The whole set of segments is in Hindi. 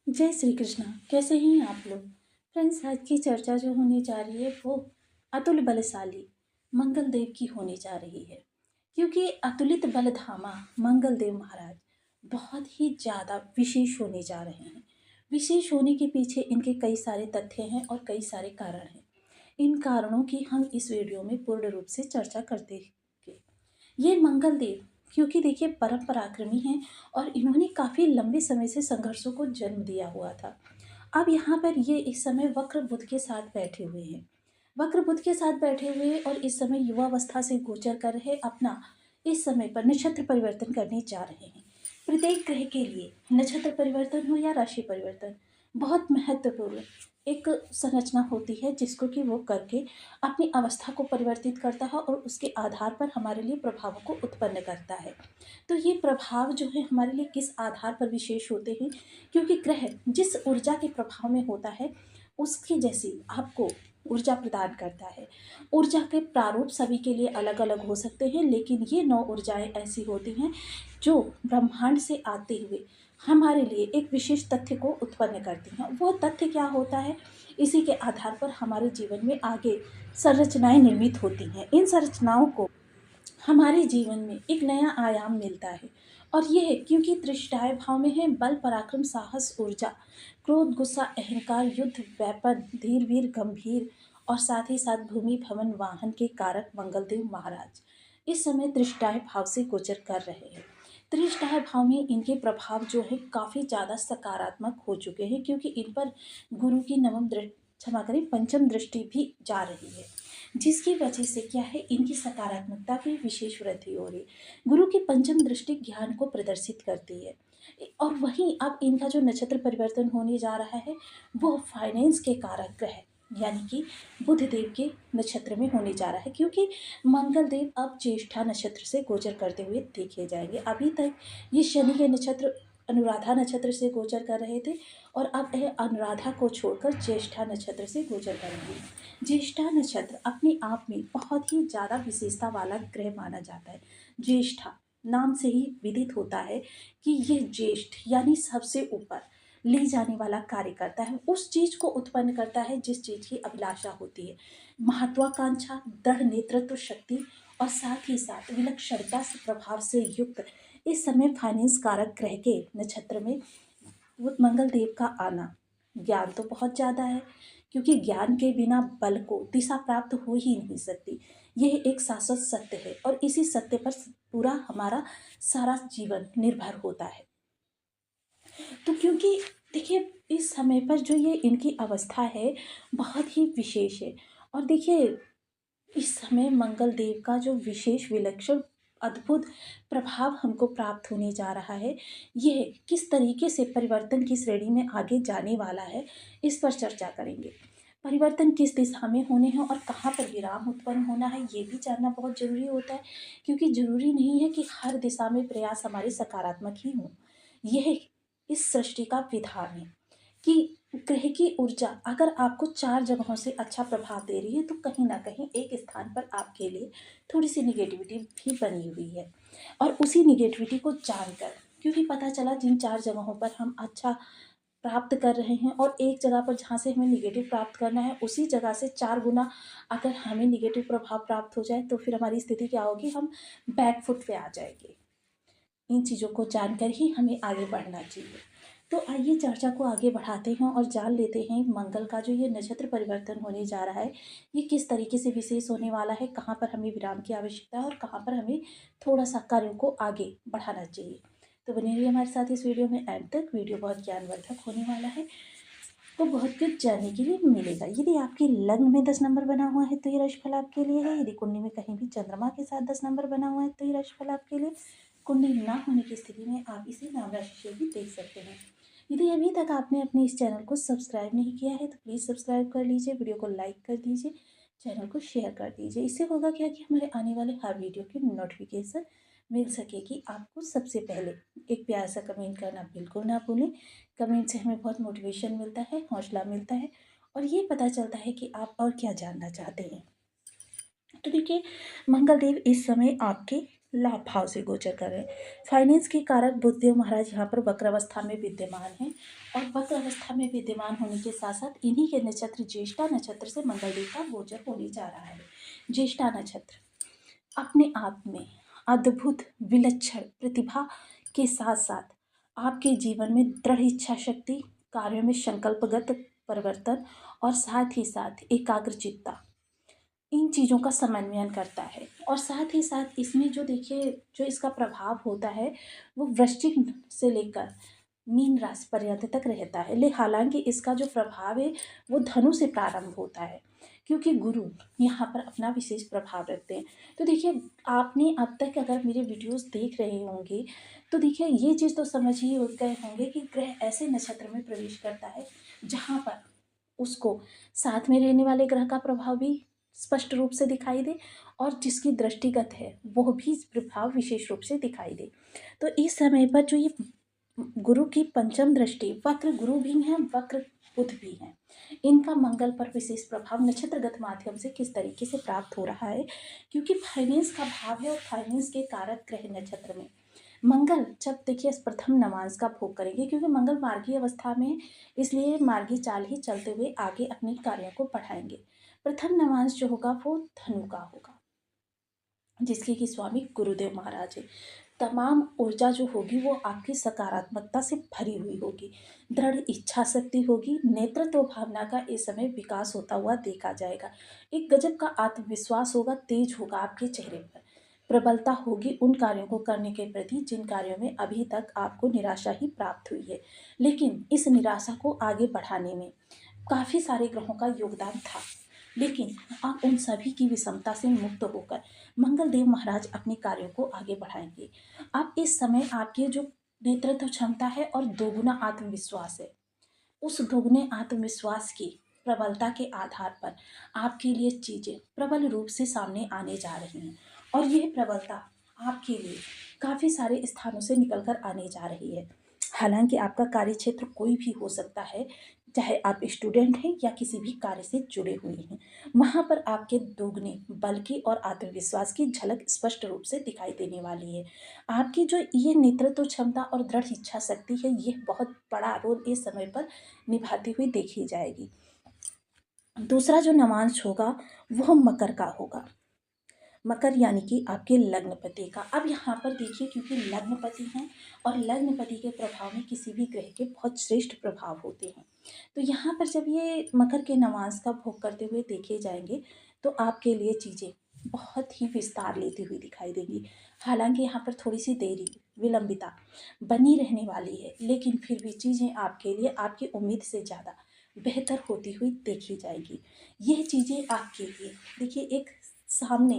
जय श्री कृष्णा। कैसे हैं आप लोग? फ्रेंड्स, आज की चर्चा जो होने जा रही है वो अतुल बलशाली मंगल देव की होने जा रही है। क्योंकि अतुलित बलधामा मंगल देव महाराज बहुत ही ज़्यादा विशेष होने जा रहे हैं। विशेष होने के पीछे इनके कई सारे तथ्य हैं और कई सारे कारण हैं। इन कारणों की हम इस वीडियो में पूर्ण रूप से चर्चा करते हैं। ये मंगल देव क्योंकि देखिए परम पराक्रमी हैं और इन्होंने काफ़ी लंबे समय से संघर्षों को जन्म दिया हुआ था। अब यहाँ पर ये इस समय वक्र बुध के साथ बैठे हुए हैं। वक्र बुध के साथ बैठे हुए और इस समय युवावस्था से गोचर कर रहे अपना इस समय पर नक्षत्र परिवर्तन करने जा रहे हैं। प्रत्येक ग्रह के लिए नक्षत्र परिवर्तन हो या राशि परिवर्तन बहुत महत्वपूर्ण एक संरचना होती है जिसको कि वो करके अपनी अवस्था को परिवर्तित करता है और उसके आधार पर हमारे लिए प्रभावों को उत्पन्न करता है। तो ये प्रभाव जो है हमारे लिए किस आधार पर विशेष होते हैं, क्योंकि ग्रह जिस ऊर्जा के प्रभाव में होता है उसकी जैसी आपको ऊर्जा प्रदान करता है। ऊर्जा के प्रारूप सभी के लिए अलग अलग हो सकते हैं, लेकिन ये 9 ऊर्जाएं ऐसी होती हैं जो ब्रह्मांड से आते हुए हमारे लिए एक विशेष तथ्य को उत्पन्न करती हैं। वो तथ्य क्या होता है, इसी के आधार पर हमारे जीवन में आगे संरचनाएं निर्मित होती हैं। इन संरचनाओं को हमारे जीवन में एक नया आयाम मिलता है और यह है क्योंकि त्रिष्ठाय भाव में है बल पराक्रम साहस ऊर्जा क्रोध गुस्सा अहंकार युद्ध व्यापन धीर वीर गंभीर और साथ ही साथ भूमि भवन वाहन के कारक मंगलदेव महाराज इस समय त्रिष्ठाय भाव से गोचर कर रहे हैं। त्रिष्ठाय भाव में इनके प्रभाव जो है काफ़ी ज़्यादा सकारात्मक हो चुके हैं, क्योंकि इन पर गुरु की नवम क्षमा करें पंचम दृष्टि भी जा रही है, जिसकी वजह से क्या है इनकी सकारात्मकता की विशेष वृद्धि हो रही है। गुरु की पंचम दृष्टि ज्ञान को प्रदर्शित करती है और वहीं अब इनका जो नक्षत्र परिवर्तन होने जा रहा है वो फाइनेंस के कारक ग्रह यानी कि बुध देव के नक्षत्र में होने जा रहा है, क्योंकि मंगल देव अब ज्येष्ठा नक्षत्र से गोचर करते हुए देखे जाएंगे। अभी तक ये शनि के नक्षत्र अनुराधा नक्षत्र से गोचर कर रहे थे और अब यह अनुराधा को छोड़कर ज्येष्ठा नक्षत्र से गोचर करेंगे। ज्येष्ठा नक्षत्र अपने आप में बहुत ही ज़्यादा विशेषता वाला ग्रह माना जाता है। ज्येष्ठा नाम से ही विदित होता है कि यह ज्येष्ठ यानी सबसे ऊपर ले जाने वाला कार्य करता है, उस चीज़ को उत्पन्न करता है जिस चीज़ की अभिलाषा होती है। महत्वाकांक्षा दृढ़ नेतृत्व शक्ति और साथ ही साथ विलक्षणता से प्रभाव से युक्त इस समय फाइनेंस कारक ग्रह के नक्षत्र में मंगल देव का आना। ज्ञान तो बहुत ज़्यादा है, क्योंकि ज्ञान के बिना बल को दिशा प्राप्त हो ही नहीं सकती। यह एक शाश्वत सत्य है और इसी सत्य पर पूरा हमारा सारा जीवन निर्भर होता है। तो क्योंकि देखिए इस समय पर जो ये इनकी अवस्था है बहुत ही विशेष है और देखिए इस समय मंगल देव का जो विशेष विलक्षण अद्भुत प्रभाव हमको प्राप्त होने जा रहा है, यह किस तरीके से परिवर्तन की श्रेणी में आगे जाने वाला है इस पर चर्चा करेंगे। परिवर्तन किस दिशा में होने हैं और कहाँ पर विराम उत्पन्न होना है ये भी जानना बहुत जरूरी होता है, क्योंकि जरूरी नहीं है कि हर दिशा में प्रयास हमारे सकारात्मक ही हों। यह इस सृष्टि का विधान है कि ग्रह की ऊर्जा अगर आपको 4 जगहों से अच्छा प्रभाव दे रही है तो कहीं ना कहीं एक स्थान पर आपके लिए थोड़ी सी निगेटिविटी भी बनी हुई है। और उसी निगेटिविटी को जानकर, क्योंकि पता चला जिन 4 जगहों पर हम अच्छा प्राप्त कर रहे हैं और एक जगह पर जहाँ से हमें निगेटिव प्राप्त करना है उसी जगह से 4 गुना अगर हमें निगेटिव प्रभाव प्राप्त हो जाए तो फिर हमारी स्थिति क्या होगी, हम बैक फुट पे आ जाएंगे। इन चीज़ों को जानकर ही हमें आगे बढ़ना चाहिए। तो आइए चर्चा को आगे बढ़ाते हैं और जान लेते हैं मंगल का जो ये नक्षत्र परिवर्तन होने जा रहा है ये किस तरीके से विशेष होने वाला है, कहाँ पर हमें विराम की आवश्यकता है और कहाँ पर हमें थोड़ा सा कार्यों को आगे बढ़ाना चाहिए। तो बने रहिए हमारे साथ इस वीडियो में एंड तक। वीडियो बहुत ज्ञानवर्धक होने वाला है, तो बहुत कुछ जानने के लिए मिलेगा। यदि आपके लग्न में 10 नंबर बना हुआ है तो ये राशिफल आपके लिए है। यदि कुंडली में कहीं भी चंद्रमा के साथ 10 नंबर बना हुआ है तो ये राशिफल आपके लिए। कुंडली ना होने की स्थिति में आप इसे नाम राशि से भी देख सकते हैं। यदि अभी तक आपने अपने इस चैनल को सब्सक्राइब नहीं किया है तो प्लीज़ सब्सक्राइब कर लीजिए, वीडियो को लाइक कर दीजिए, चैनल को शेयर कर दीजिए। इससे होगा क्या कि हमारे आने वाले हर वीडियो की नोटिफिकेशन मिल सकेगी आपको सबसे पहले। एक प्यार सा कमेंट करना बिल्कुल ना भूलें। कमेंट से हमें बहुत मोटिवेशन मिलता है, हौसला मिलता है और ये पता चलता है कि आप और क्या जानना चाहते हैं। तो देखिए मंगल देव इस समय आपके लाभ भाव से गोचर कर रहे हैं। फाइनेंस के कारक बुधदेव महाराज यहाँ पर वक्र अवस्था में विद्यमान हैं और वक्र अवस्था में विद्यमान होने के साथ साथ इन्हीं के नक्षत्र ज्येष्ठा नक्षत्र से मंगल देव का गोचर होने जा रहा है। ज्येष्ठा नक्षत्र अपने आप में अद्भुत विलक्षण प्रतिभा के साथ साथ आपके जीवन में दृढ़ इच्छा शक्ति, कार्यों में संकल्पगत परिवर्तन और साथ ही साथ एकाग्रचित्ता, इन चीज़ों का समन्वयन करता है। और साथ ही साथ इसमें जो देखिए जो इसका प्रभाव होता है वो वृश्चिक से लेकर मीन राशि पर्यंत तक रहता है। ले हालांकि इसका जो प्रभाव है वो धनु से प्रारंभ होता है, क्योंकि गुरु यहाँ पर अपना विशेष प्रभाव रखते हैं। तो देखिए आपने अब तक अगर मेरे वीडियोस देख रहे होंगे तो देखिए ये चीज़ तो समझ ही गए होंगे कि ग्रह ऐसे नक्षत्र में प्रवेश करता है जहाँ पर उसको साथ में रहने वाले ग्रह का प्रभाव भी स्पष्ट रूप से दिखाई दे और जिसकी दृष्टिगत है वो भी प्रभाव विशेष रूप से दिखाई दे। तो इस समय पर जो ये गुरु की पंचम दृष्टि, वक्र गुरु भी हैं, वक्र बुध भी हैं, इनका मंगल पर विशेष प्रभाव नक्षत्रगत माध्यम से किस तरीके से प्राप्त हो रहा है, क्योंकि फाइनेंस का भाव है और फाइनेंस के कारक ग्रह नक्षत्र में मंगल जब देखिए प्रथम नवांश का भोग करेंगे, क्योंकि मंगल मार्गी अवस्था में, इसलिए मार्गी चाल ही चलते हुए आगे अपने कार्यों को बढ़ाएंगे। प्रथम नवांश जो होगा वो धनु का होगा, जिसके कि स्वामी गुरुदेव महाराज है। तमाम ऊर्जा जो होगी वो आपकी सकारात्मकता से भरी हुई होगी, दृढ़ इच्छा शक्ति होगी, नेतृत्व भावना का इस समय विकास होता हुआ देखा जाएगा। एक गजब का आत्मविश्वास होगा, तेज होगा आपके चेहरे पर, प्रबलता होगी उन कार्यों को करने के प्रति जिन कार्यों में अभी तक आपको निराशा ही प्राप्त हुई है। लेकिन इस निराशा को आगे बढ़ाने में काफ़ी सारे ग्रहों का योगदान था, लेकिन अब उन सभी की विषमता से मुक्त होकर मंगल देव महाराज अपने कार्यों को आगे बढ़ाएंगे। अब इस समय आपकी जो नेतृत्व क्षमता है और दोगुना आत्मविश्वास है, उस दोगुने आत्मविश्वास की प्रबलता के आधार पर आपके लिए चीज़ें प्रबल रूप से सामने आने जा रही हैं और यह प्रबलता आपके लिए काफ़ी सारे स्थानों से निकल कर आने जा रही है। हालांकि आपका कार्य क्षेत्र कोई भी हो सकता है, चाहे आप स्टूडेंट हैं या किसी भी कार्य से जुड़े हुए हैं, वहाँ पर आपके दोगुने बल की और आत्मविश्वास की झलक स्पष्ट रूप से दिखाई देने वाली है। आपकी जो ये नेतृत्व क्षमता और दृढ़ इच्छा शक्ति है, ये बहुत बड़ा रोल इस समय पर निभाती हुई देखी जाएगी। दूसरा जो नवांश होगा वह मकर का होगा, मकर यानी कि आपके लग्नपति का। अब यहाँ पर देखिए, क्योंकि लग्नपति हैं और लग्नपति के प्रभाव में किसी भी ग्रह के बहुत श्रेष्ठ प्रभाव होते हैं, तो यहाँ पर जब ये मकर के नवांश का भोग करते हुए देखे जाएंगे तो आपके लिए चीज़ें बहुत ही विस्तार लेती हुई दिखाई देंगी। हालांकि यहाँ पर थोड़ी सी देरी विलंबिता बनी रहने वाली है, लेकिन फिर भी चीज़ें आपके लिए आपकी उम्मीद से ज़्यादा बेहतर होती हुई देखी जाएगी। यह चीज़ें आपके लिए देखिए एक सामने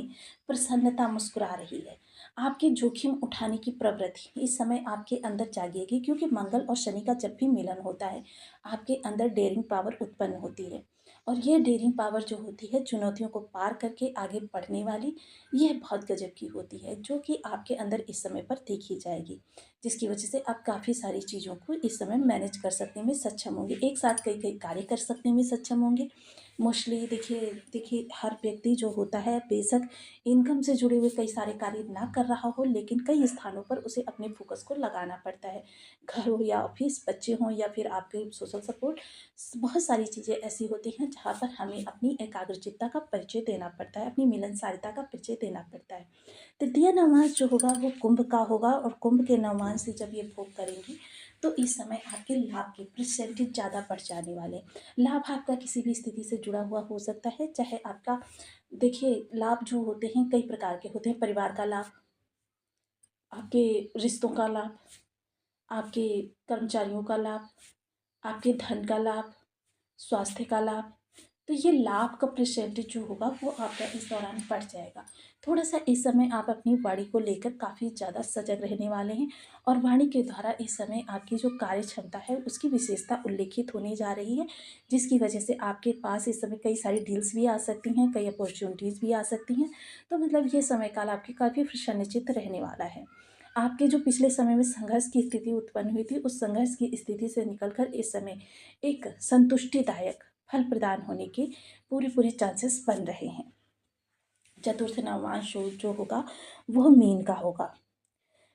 प्रसन्नता मुस्कुरा रही है। आपके जोखिम उठाने की प्रवृत्ति इस समय आपके अंदर जागेगी, क्योंकि मंगल और शनि का जब भी मिलन होता है आपके अंदर डेयरिंग पावर उत्पन्न होती है और ये डेयरिंग पावर जो होती है चुनौतियों को पार करके आगे बढ़ने वाली, यह बहुत गजब की होती है, जो कि आपके अंदर इस समय पर देखी जाएगी, जिसकी वजह से आप काफ़ी सारी चीज़ों को इस समय मैनेज कर सकने में सक्षम होंगे, एक साथ कई कई कार्य कर सकने में सक्षम होंगे। मोस्टली देखिए हर व्यक्ति जो होता है बेशक इनकम से जुड़े हुए कई सारे कार्य ना कर रहा हो, लेकिन कई स्थानों पर उसे अपने फोकस को लगाना पड़ता है, घर हो या ऑफिस, बच्चे हों या फिर आपके सोशल सपोर्ट, बहुत सारी चीज़ें ऐसी होती हैं जहाँ पर हमें अपनी एकाग्रचित्ता का परिचय देना पड़ता है, अपनी मिलनसारिता का परिचय देना पड़ता है। तृतीय नवमास जो होगा वो कुंभ का होगा और कुंभ के नवमास से जब ये भोग करेंगे तो इस समय आपके लाभ के परसेंटेज ज़्यादा बढ़ जाने वाले। लाभ आपका किसी भी स्थिति से जुड़ा हुआ हो सकता है, चाहे आपका देखिए लाभ जो होते हैं कई प्रकार के होते हैं, परिवार का लाभ, आपके रिश्तों का लाभ, आपके कर्मचारियों का लाभ, आपके धन का लाभ, स्वास्थ्य का लाभ, तो ये लाभ का परसेंटेज जो होगा वो आपका इस दौरान बढ़ जाएगा। थोड़ा सा इस समय आप अपनी वाणी को लेकर काफ़ी ज़्यादा सजग रहने वाले हैं और वाणी के द्वारा इस समय आपकी जो कार्य क्षमता है उसकी विशेषता उल्लेखित होने जा रही है, जिसकी वजह से आपके पास इस समय कई सारी डील्स भी आ सकती हैं, कई अपॉर्चुनिटीज़ भी आ सकती हैं। तो मतलब ये समय काल आपकी काफ़ी प्रसन्नचित्त रहने वाला है। आपके जो पिछले समय में संघर्ष की स्थिति उत्पन्न हुई थी, उस संघर्ष की स्थिति से निकलकर इस समय एक संतुष्टिदायक फल प्रदान होने के पूरे चांसेस बन रहे हैं। चतुर्थ नवमांश जो होगा वह मीन का होगा।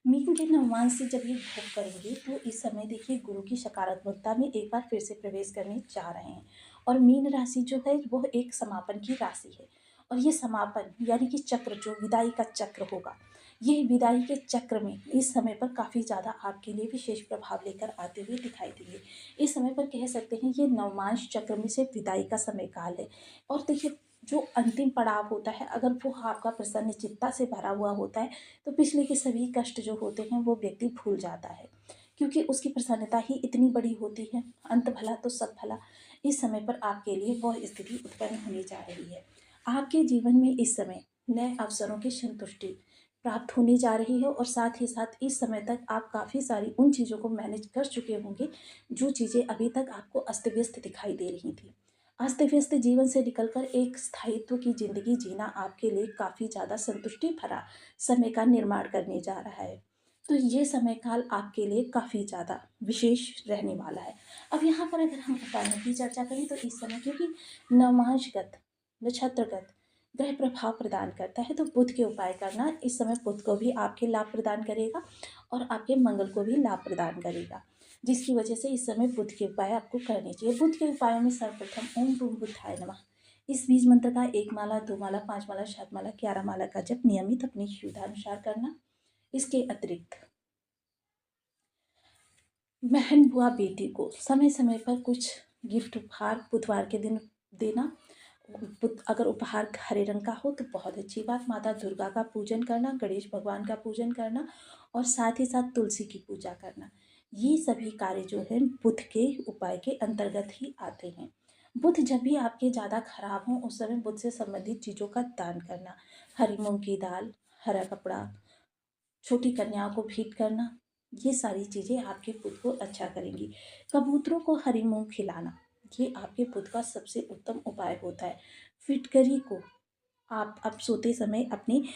मीन के नवमांश से जब ये भोग करेंगे तो इस समय देखिए गुरु की सकारात्मकता में एक बार फिर से प्रवेश करने जा रहे हैं। और मीन राशि जो है वह एक समापन की राशि है। और ये समापन यानी कि चक्र जो विदाई का चक्र होगा, ये विदाई के चक्र में इस समय पर काफ़ी ज़्यादा आपके लिए विशेष प्रभाव लेकर आते हुए दिखाई देंगे। इस समय पर कह सकते हैं ये नवमांश चक्र में से विदाई का समय काल है। और देखिए जो अंतिम पड़ाव होता है अगर वो आपका प्रसन्न चित्ता से भरा हुआ होता है तो पिछले के सभी कष्ट जो होते हैं वो व्यक्ति भूल जाता है, क्योंकि उसकी प्रसन्नता ही इतनी बड़ी होती है। अंत भला तो सब भला। इस समय पर आपके लिए वह स्थिति उत्पन्न होने जा रही है। आपके जीवन में इस समय नए अवसरों की संतुष्टि प्राप्त होने जा रही है। और साथ ही साथ इस समय तक आप काफ़ी सारी उन चीज़ों को मैनेज कर चुके होंगे जो चीज़ें अभी तक आपको अस्त व्यस्त दिखाई दे रही थी। अस्त व्यस्त जीवन से निकलकर एक स्थायित्व की ज़िंदगी जीना आपके लिए काफ़ी ज़्यादा संतुष्टि भरा समय का निर्माण करने जा रहा है। तो ये समय काल आपके लिए काफ़ी ज़्यादा विशेष रहने वाला है। अब यहाँ पर अगर हम उपायों की चर्चा करें तो इस समय क्योंकि नवमांशगत नक्षत्रगत ग्रह प्रभाव प्रदान करता है तो बुध के उपाय करना इस समय बुध को भी आपके लाभ प्रदान करेगा और आपके मंगल को भी लाभ प्रदान करेगा, जिसकी वजह से इस समय बुध के उपाय आपको करने चाहिए। बुध के उपायों में सर्वप्रथम ओम रूम बुद्धाय नमः इस बीज मंत्र का 1 माला 2 माला 5 माला 7 माला 11 माला का जप नियमित अपनी सुविधानुसार करना। इसके अतिरिक्त बहन बुआ बेटी को समय समय पर कुछ गिफ्ट उपहार बुधवार के दिन देना। अगर उपहार हरे रंग का हो तो बहुत अच्छी बात। माता दुर्गा का पूजन करना, गणेश भगवान का पूजन करना और साथ ही साथ तुलसी की पूजा करना, ये सभी कार्य जो है बुध के उपाय के अंतर्गत ही आते हैं। बुध जब भी आपके ज़्यादा खराब हों उस समय बुध से संबंधित चीज़ों का दान करना, हरी मूंग की दाल, हरा कपड़ा, छोटी कन्याओं को भेंट करना, ये सारी चीज़ें आपके बुध को अच्छा करेंगी। कबूतरों को हरी मूंग खिलाना ये आपके बुध का सबसे उत्तम उपाय होता है। फिटकरी को आप अब सोते समय अपनी